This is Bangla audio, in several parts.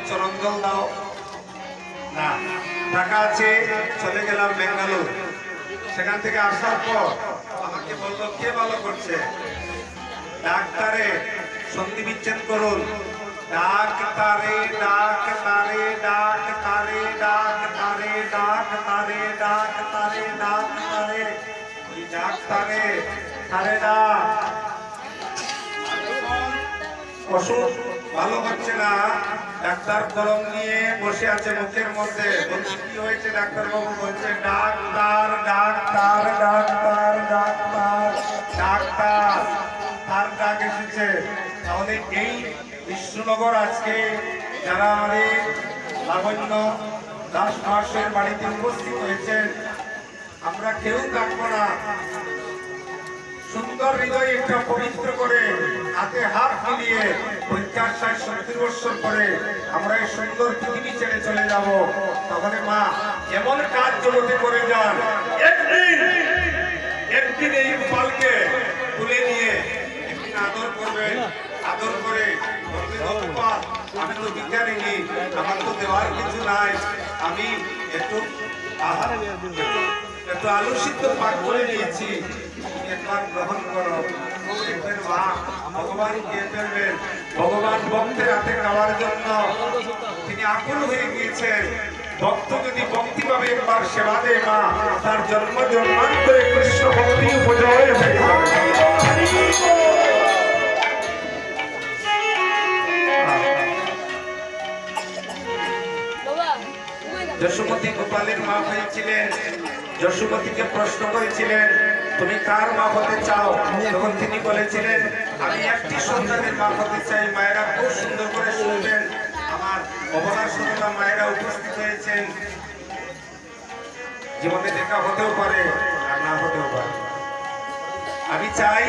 চরণ জল দাও না, টাকা আছে। চলে গেলাম বেঙ্গালুর, সেখান থেকে আসার পর আমাকে বললো কে ভালো করছে, ডাক্তারে সন্ধি বিচ্ছেদ করুন। ডাক্তারে ডাক্তারে ডাক্তারে ডাক্তারে ডাক্তারে ডাক্তারে ডাক্তারে ওই ডাক্তারে আরে না, অসুখ ভালো হচ্ছে না। ডাক্তার কলম নিয়ে বসে আছে মুখের মধ্যে, বলছে কি হয়েছে ডাক্তার বাবু? বলছে doctor doctor doctor doctor doctor, তার ডাক এসেছে। তাহলে এই বিষ্ণুনগর আজকে যারা আমাদের লাবণ্য দাস মহাশয়ের বাড়িতে উপস্থিত হয়েছেন, আমরা কেউ থাকবো না। সুন্দর হৃদয় একটা পবিত্র করে হাতে হাত মিলিয়ে 50-60-70 বছর করে আমরা এই সুন্দর পৃথিবী ছেড়ে চলে যাব। তাহলে মা এমন কাজ জগতে করে যান, একদিন এই গোপালকে তুলে নিয়ে একদিন আদর করবেন। আদর করে গোপাল, আমি তো ভিখারিনী, আমার তো দেওয়ার কিছু নাই, আমি একটু আলু সিদ্ধ পাক করে নিয়েছি, একবার গ্রহণ করো। মা ভগবান কে ফেলবেন, ভগবান ভক্তের হাতে খাওয়ার জন্য তিনি আকুল হয়ে গিয়েছেন। ভক্ত যদি ভক্তি ভাবে একবার সেবা দেয় মা, তার জন্ম জন্মান্তরে কৃষ্ণ ভক্তি উপজয় হয়ে যাবে। যশোমতী গোপালের মা হয়েছিলেন। যশোমতীকে প্রশ্ন করেছিলেন তুমি কার মা হতে চাও? তখন তিনি বলেছিলেন আমি একটি সন্তানের মা হতে চাই। মায়েরা খুব সুন্দর করে শুনবেন, আমার অবলা সরলা মায়েরা উপস্থিত হয়েছেন। জীবনে দেখা হতেও পারে আর না হতেও পারে। আমি চাই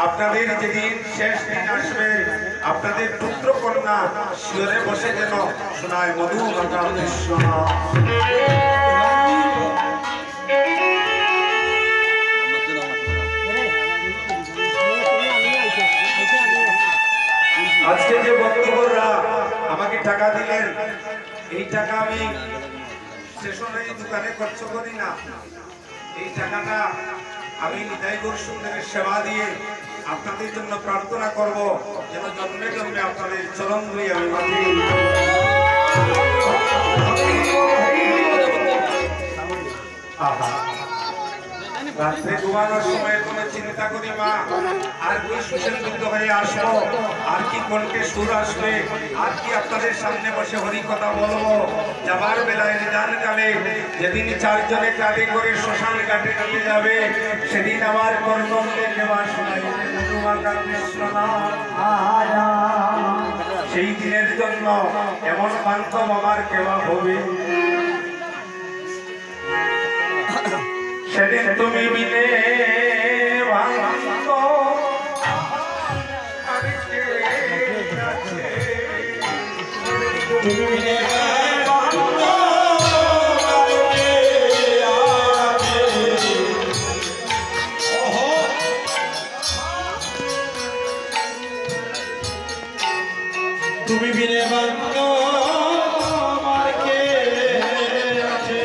আপনাদের যেদিন শেষ দিন আসবে, আপনাদের পুত্র কন্যা শিয়রে বসে যেন শোনায় মধু মাতা কৃষ্ণ। আজকে যে বন্ধুরা আমাকে টাকা দিলেন, এই টাকা আমি স্টেশনারি দোকানে খরচ করি না। এই টাকাটা আমি নিতাই গৌর সুন্দরের সেবা দিয়ে আপনাদের জন্য প্রার্থনা করব, যেন জন্মে জন্মে আপনাদের চরণ ধরে আমি মাটি। রাত্রে ঘুমানোর সময় কোনো চিন্তা করি মা, আর কি সুসংযুক্ত হয়ে আসবো, আর কি কণ্ঠে সুর আসবে, আর কি আপনাদের সামনে বসে হরি কথা বলবো। যাবার বেলায় নিদান কালে যেদিন চারজনে কাঁধে করে শ্মশান ঘাটে নিয়ে যাবে, সেদিন আমার কর্মকে নেওয়া শোনাই কৃষ্ণ নাম। সেই দিনের জন্য এমন বান্ধব আমার কেওয়া হবে, সেদিন তুমি মিলে তুমি মিলে তুমি বিনে বান্ধ আমার কে আছে।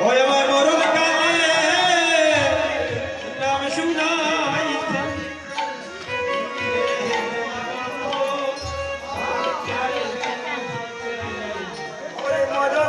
ওই আমার মরণ কালে নাম শুনাইতে মরণ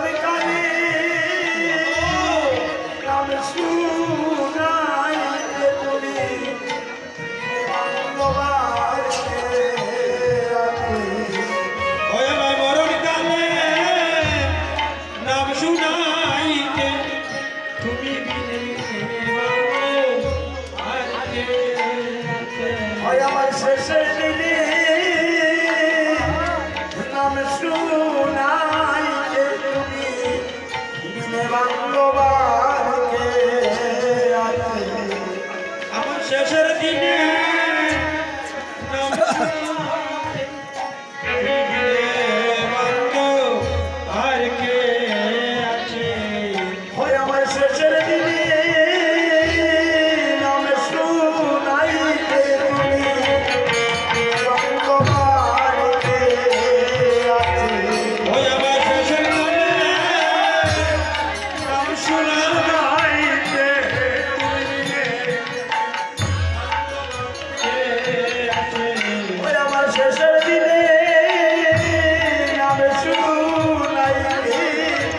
শুনাই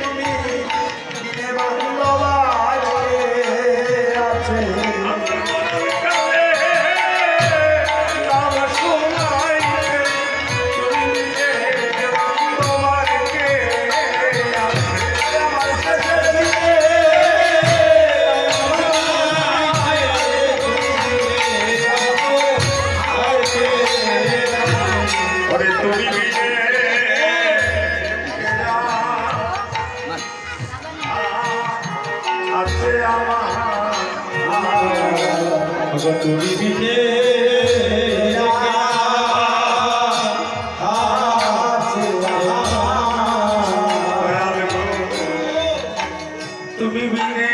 তুমি বিনে বান্ধবায় আছে নাম শুনাই তুমি বিনে বান্ধবায় আছে আমার কাছে তুমি বিনে তুমি বিনে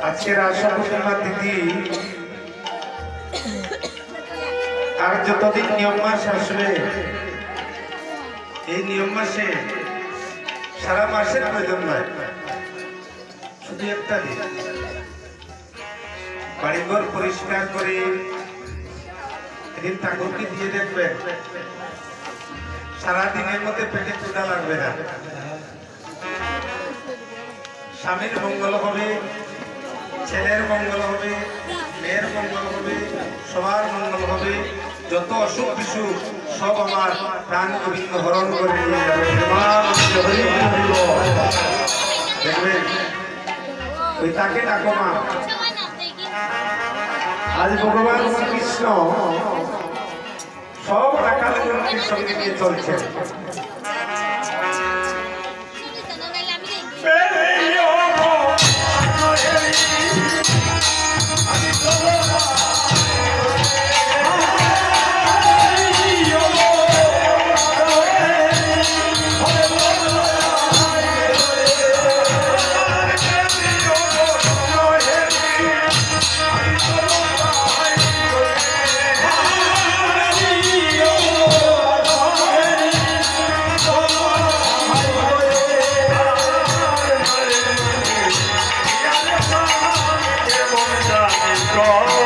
আজকের আশা পূর্ণিমা তিথি আর যতদিন নিয়ম মাস আসবে এই নিয়ম মাসে সারা মাসের প্রয়োজন নয়, শুধু একটা দিন বাড়িঘর পরিষ্কার করে এদিন ঠাকুরকে দিয়ে দেখবেন, সারাদিনের মধ্যে পেটে ক্ষুধা লাগবে না। স্বামীর মঙ্গল হবে, ছেলের মঙ্গল হবে, মেয়ের মঙ্গল হবে, সবার মঙ্গল হবে। যত অসুখ বিসুখ সব আমার প্রাণ গোবিন্দ হরণ করে নিয়ে যাবে। দেখবেন ওই তাকে ডাকো মা। আজ ভগবান শ্রীকৃষ্ণ সব রাখাল গ্রন্থের সঙ্গে নিয়ে চলছে। God.